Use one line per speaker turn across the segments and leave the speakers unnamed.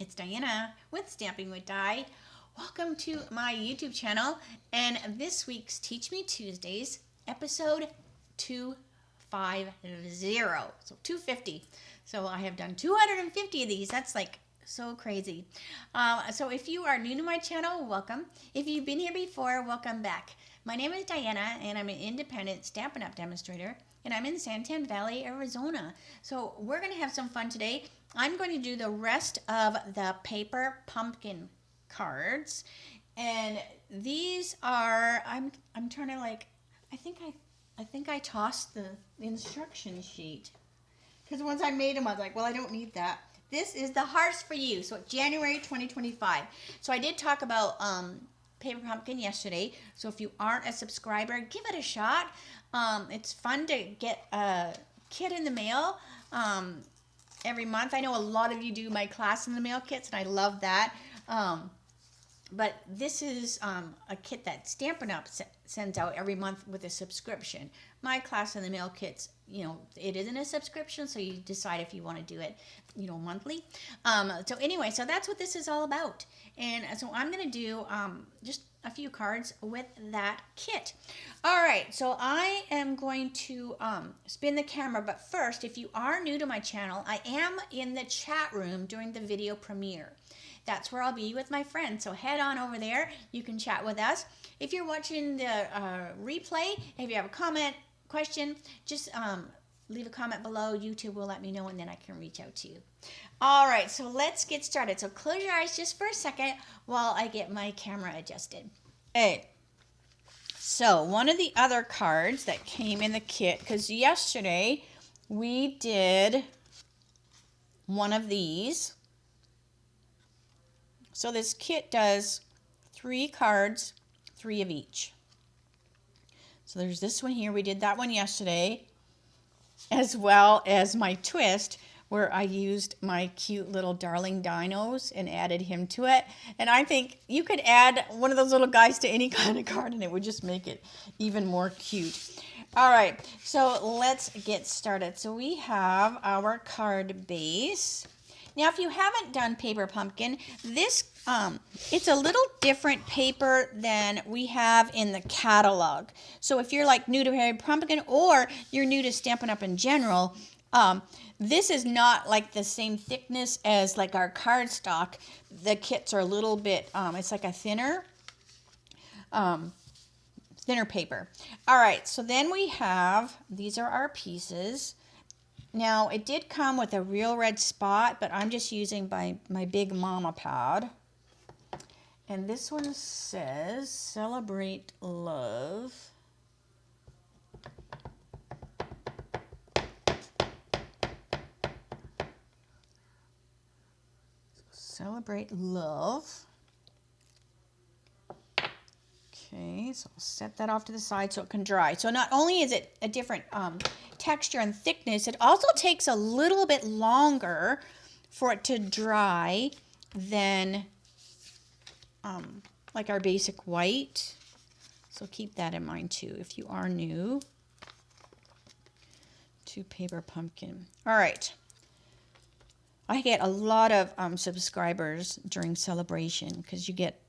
It's Diana with Stamping with Di. Welcome to my YouTube channel and this week's Teach Me Tuesdays, episode 250. So 250. So I have done 250 of these. That's like so crazy. So if you are new to my channel, welcome. If you've been here before, welcome back. My name is Diana and I'm an independent Stampin' Up! Demonstrator and I'm in Santan Valley, Arizona. So we're going to have some fun today. I'm going to do the rest of the paper pumpkin cards. And these are, I'm trying to like, I think I tossed the instruction sheet. Because once I made them, I was like, well, I don't need that. This is the Hearts for You. So January 2025. So I did talk about paper pumpkin yesterday. So if you aren't a subscriber, give it a shot. It's fun to get a kit in the mail every month. I know a lot of you do my class in the mail kits, and I love that. But this is a kit that Stampin' Up! Sends out every month with a subscription. My class in the mail kits, you know, it isn't a subscription, so you decide if you want to do it, you know, monthly. So anyway, so that's what this is all about. And so I'm going to do just a few cards with that kit. All right, so I am going to spin the camera, but first, if you are new to my channel, I am in the chat room during the video premiere. That's where I'll be with my friends. So head on over there. You can chat with us. If you're watching the replay, if you have a comment, question, just leave a comment below. YouTube will let me know, and then I can reach out to you. All right, so let's get started. So close your eyes just for a second while I get my camera adjusted. Okay. So one of the other cards that came in the kit, because yesterday we did one of these. So this kit does 3 cards, 3 of each. So there's this one here. We did that one yesterday, as well as my twist, where I used my cute little darling dinos and added him to it. And I think you could add one of those little guys to any kind of card and it would just make it even more cute. All right, so let's get started. So we have our card base. Now, if you haven't done paper pumpkin, this it's a little different paper than we have in the catalog. So if you're like new to paper pumpkin or you're new to Stampin' Up! In general, this is not like the same thickness as like our cardstock. The kits are a little bit, it's like a thinner paper. All right, so then we have, these are our pieces. Now, it did come with a real red spot, but I'm just using my big mama pad. And this one says, Celebrate Love. Celebrate Love. Okay, so I'll set that off to the side so it can dry. So not only is it a different texture and thickness, it also takes a little bit longer for it to dry than like our basic white. So keep that in mind too if you are new to paper pumpkin. All right. I get a lot of subscribers during celebration because you get,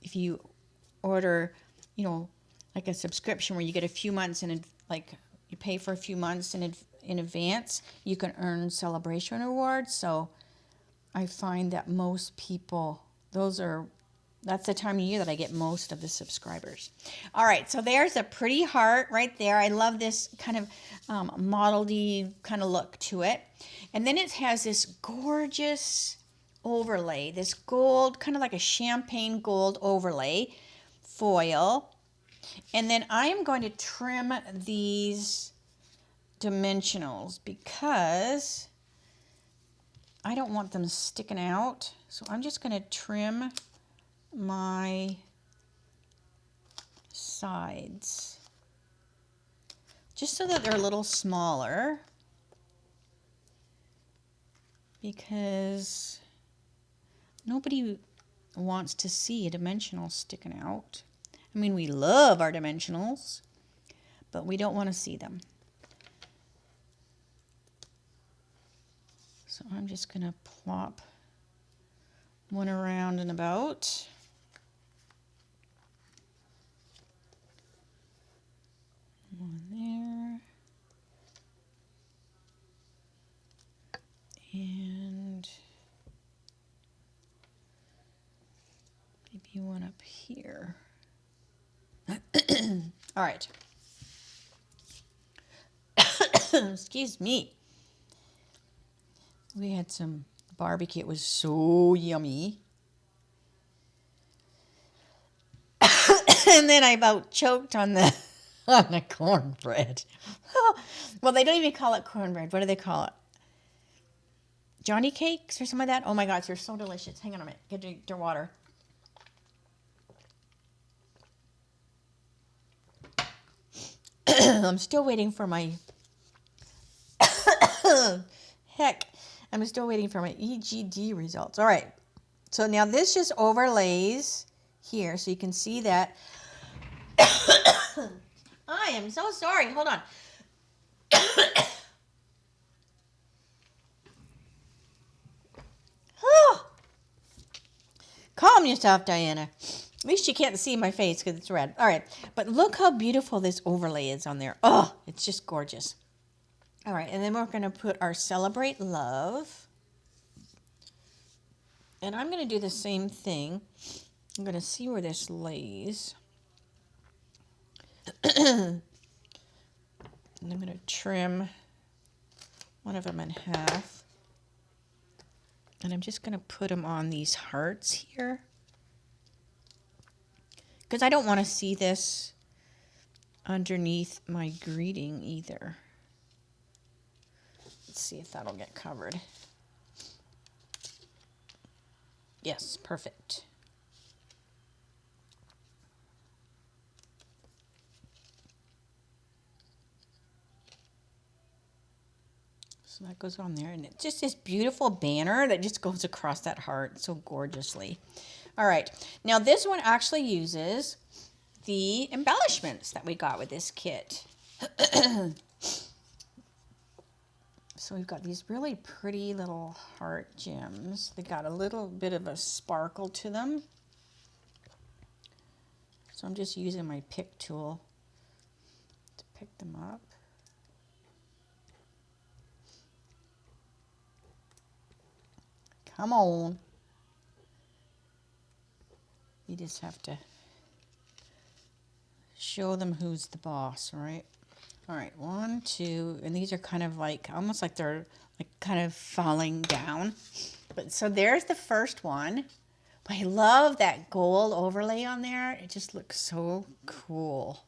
if you order, you know, like a subscription where you get a few months in, like you pay for a few months in advance, you can earn celebration rewards. So I find that most people, that's the time of year that I get most of the subscribers. All right, so there's a pretty heart right there. I love this kind of mottled-y kind of look to it. And then it has this gorgeous overlay, this gold, kind of like a champagne gold overlay foil. And then I am going to trim these dimensionals because I don't want them sticking out. So I'm just going to trim my sides just so that they're a little smaller, because nobody wants to see a dimensional sticking out. I mean, we love our dimensionals, but we don't want to see them. So I'm just going to plop one around and about. One there. And maybe one up here. All right. Excuse me. We had some barbecue. It was so yummy. And then I about choked on the cornbread. Well, they don't even call it cornbread. What do they call it? Johnny cakes or something like that? Oh my gosh, they're so delicious. Hang on a minute. Get your water. I'm still waiting for my... Heck, I'm still waiting for my EGD results. All right. So now this just overlays here so you can see that. I am so sorry. Hold on. Calm yourself, Diana. At least you can't see my face because it's red. All right. But look how beautiful this overlay is on there. Oh, it's just gorgeous. All right. And then we're going to put our Celebrate Love. And I'm going to do the same thing. I'm going to see where this lays. And I'm going to trim one of them in half. And I'm just going to put them on these hearts here. Because I don't want to see this underneath my greeting either. Let's see if that'll get covered. Yes, perfect. So that goes on there, and it's just this beautiful banner that just goes across that heart so gorgeously. All right, now this one actually uses the embellishments that we got with this kit. So we've got these really pretty little heart gems. They got a little bit of a sparkle to them. So I'm just using my pick tool to pick them up. Come on. You just have to show them who's the boss, right? All right, 1, 2, and these are kind of like, almost like they're like kind of falling down. But so there's the first one. But I love that gold overlay on there. It just looks so cool.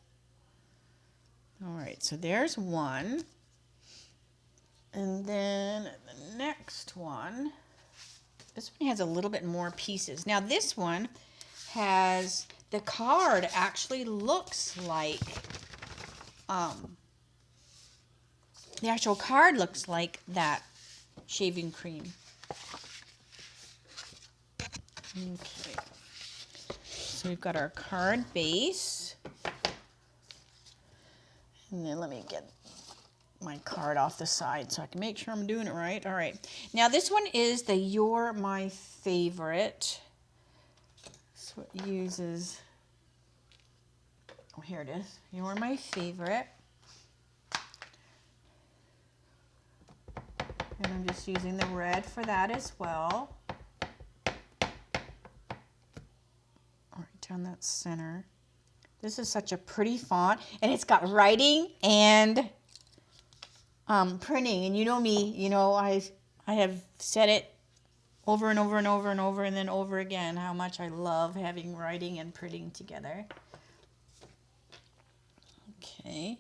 All right, so there's one. And then the next one, this one has a little bit more pieces. Now this one has, the card actually looks like, the actual card looks like that shaving cream. Okay. So we've got our card base. And then let me get my card off the side so I can make sure I'm doing it right. All right. Now this one is the You're My Favorite. So it uses, oh, here it is. You're My Favorite. And I'm just using the red for that as well. All right, down that center. This is such a pretty font, and it's got writing and printing. And you know me, you know, I have said it over and over and over and over and then over again how much I love having writing and printing together. Okay.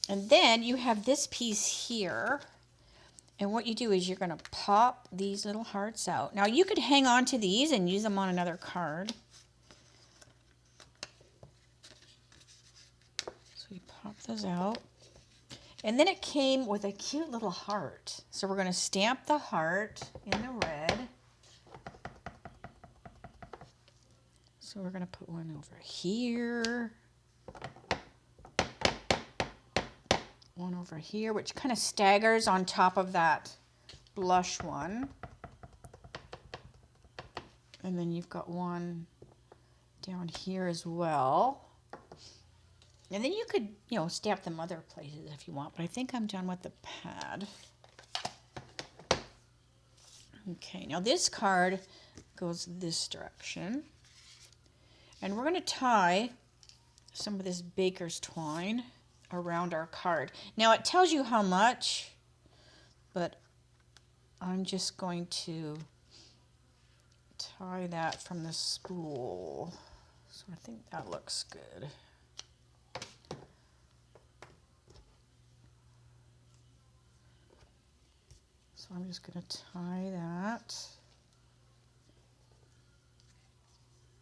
And then you have this piece here. And what you do is you're going to pop these little hearts out. Now you could hang on to these and use them on another card. So you pop those out. And then it came with a cute little heart. So we're going to stamp the heart in the red. So we're going to put one over here. One over here, which kind of staggers on top of that blush one. And then you've got one down here as well. And then you could, you know, stamp them other places if you want, but I think I'm done with the pad. Okay, now this card goes this direction. And we're going to tie some of this baker's twine around our card. Now it tells you how much, but I'm just going to tie that from the spool. So I think that looks good. So I'm just going to tie that.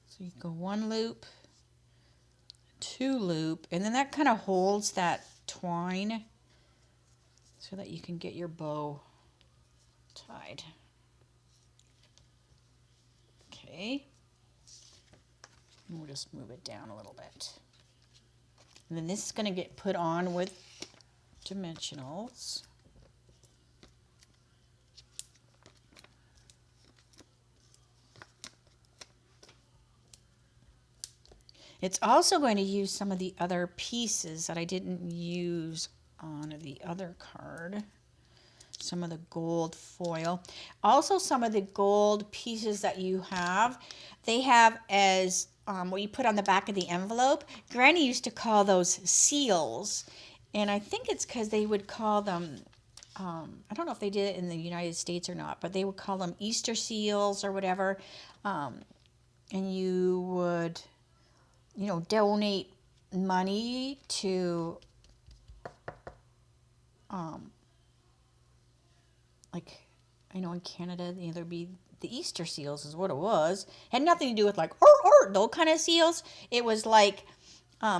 So you go one loop, two loop, and then that kind of holds that twine so that you can get your bow tied. Okay. And we'll just move it down a little bit. And then this is going to get put on with dimensionals. It's also going to use some of the other pieces that I didn't use on the other card. Some of the gold foil. Also some of the gold pieces that you have, they have as what you put on the back of the envelope. Granny used to call those seals. And I think it's because they would call them, I don't know if they did it in the United States or not, but they would call them Easter seals or whatever. And you would, you know, donate money to, like, I know in Canada, you know, there'd be the Easter seals is what it was. Had nothing to do with like, those kind of seals. It was like,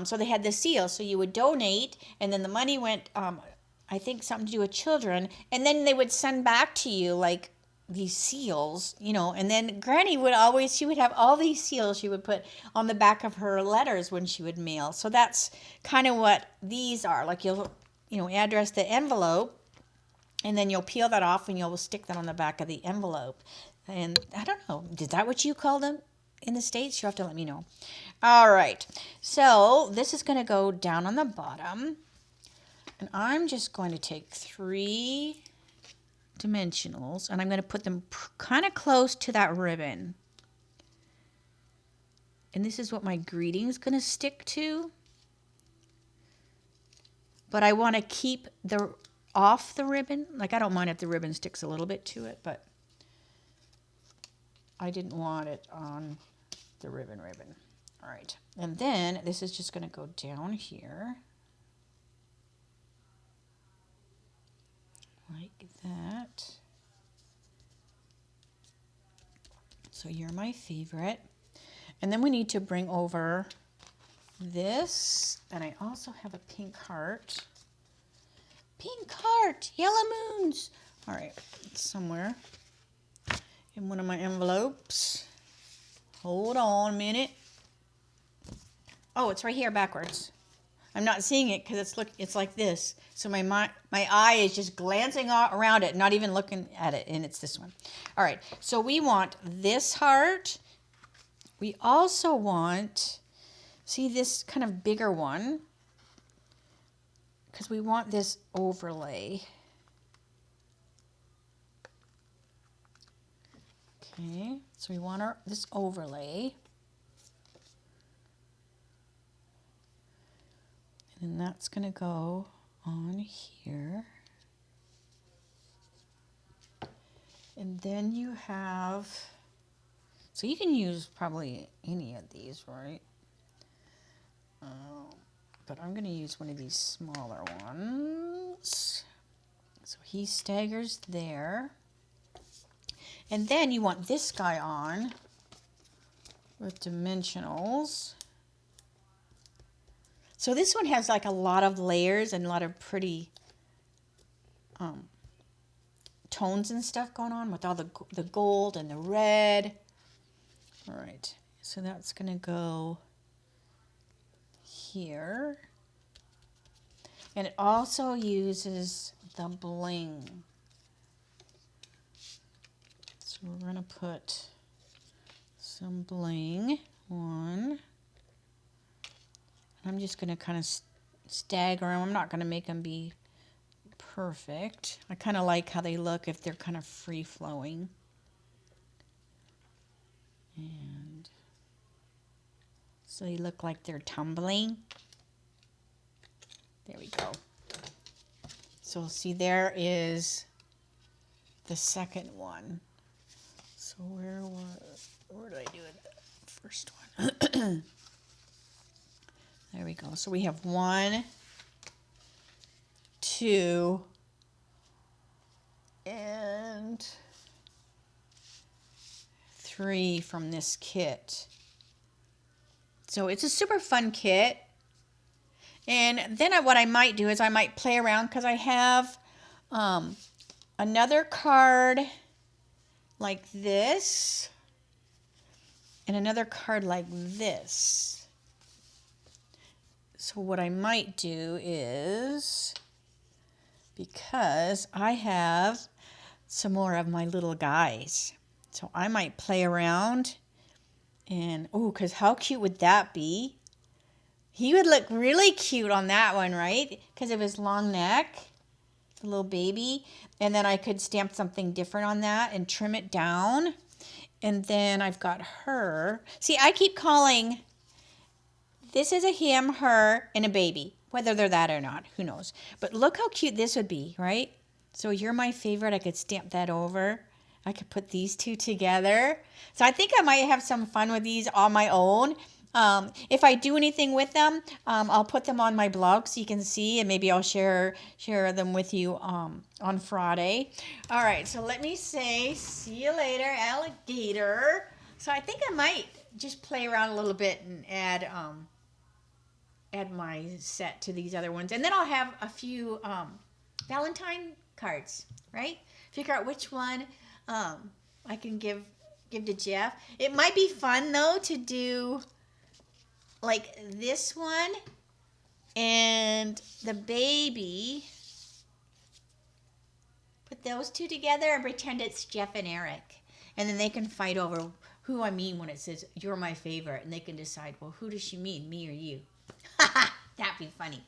so they had the seals. So you would donate, and then the money went, I think something to do with children. And then they would send back to you, like, these seals, you know. And then Granny would always, she would have all these seals she would put on the back of her letters when she would mail. So that's kind of what these are. Like, you'll, you know, address the envelope, and then you'll peel that off and you'll stick that on the back of the envelope. And I don't know, is that what you call them in the States? You'll have to let me know. All right, so this is going to go down on the bottom. And I'm just going to take 3 dimensionals and I'm going to put them kind of close to that ribbon. And this is what my greeting is going to stick to. But I want to keep the off the ribbon. Like, I don't mind if the ribbon sticks a little bit to it, but I didn't want it on the ribbon. All right, and then this is just going to go down here like that. So you're my favorite. And then we need to bring over this, and I also have a pink heart. Pink heart, yellow moons. All right, it's somewhere in one of my envelopes. Hold on a minute. Oh, it's right here backwards. I'm not seeing it because it's like this. So my eye is just glancing around it, not even looking at it, and it's this one. All right, so we want this heart. We also want, see this kind of bigger one, because we want this overlay. Okay, so we want this overlay. And that's going to go on here. And then you have, so you can use probably any of these, right? But I'm going to use one of these smaller ones. So he staggers there. And then you want this guy on with dimensionals. So this one has like a lot of layers and a lot of pretty tones and stuff going on with all the gold and the red. All right, so that's going to go here. And it also uses the bling. So we're going to put some bling. One. I'm just going to kind of stagger them. I'm not going to make them be perfect. I kind of like how they look if they're kind of free-flowing. And so they look like they're tumbling. There we go. So see, there is the second one. So where did I do it? The first one. There we go. So we have 1, 2, and 3 from this kit. So it's a super fun kit. And then what I might do is I might play around because I have another card like this and another card like this. So what I might do is, because I have some more of my little guys, so I might play around and, oh, because how cute would that be? He would look really cute on that one, right? Because of his long neck, the little baby. And then I could stamp something different on that and trim it down. And then I've got her. See, I keep calling, this is a him, her, and a baby. Whether they're that or not, who knows. But look how cute this would be, right? So you're my favorite. I could stamp that over. I could put these two together. So I think I might have some fun with these on my own. If I do anything with them, I'll put them on my blog so you can see, and maybe I'll share them with you on Friday. All right, so let me say, see you later, alligator. So I think I might just play around a little bit and add my set to these other ones, and then I'll have a few Valentine cards, right? Figure out which one I can give to Jeff. It might be fun though to do like this one and the baby, put those two together and pretend it's Jeff and Eric, and then they can fight over who I mean when it says you're my favorite, and they can decide, well, who does she mean, me or you? That'd be funny.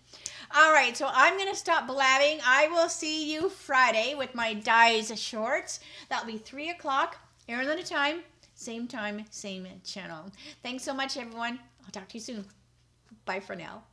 All right, so I'm going to stop blabbing. I will see you Friday with my Dies shorts. That'll be 3 o'clock, Arizona time, same channel. Thanks so much, everyone. I'll talk to you soon. Bye for now.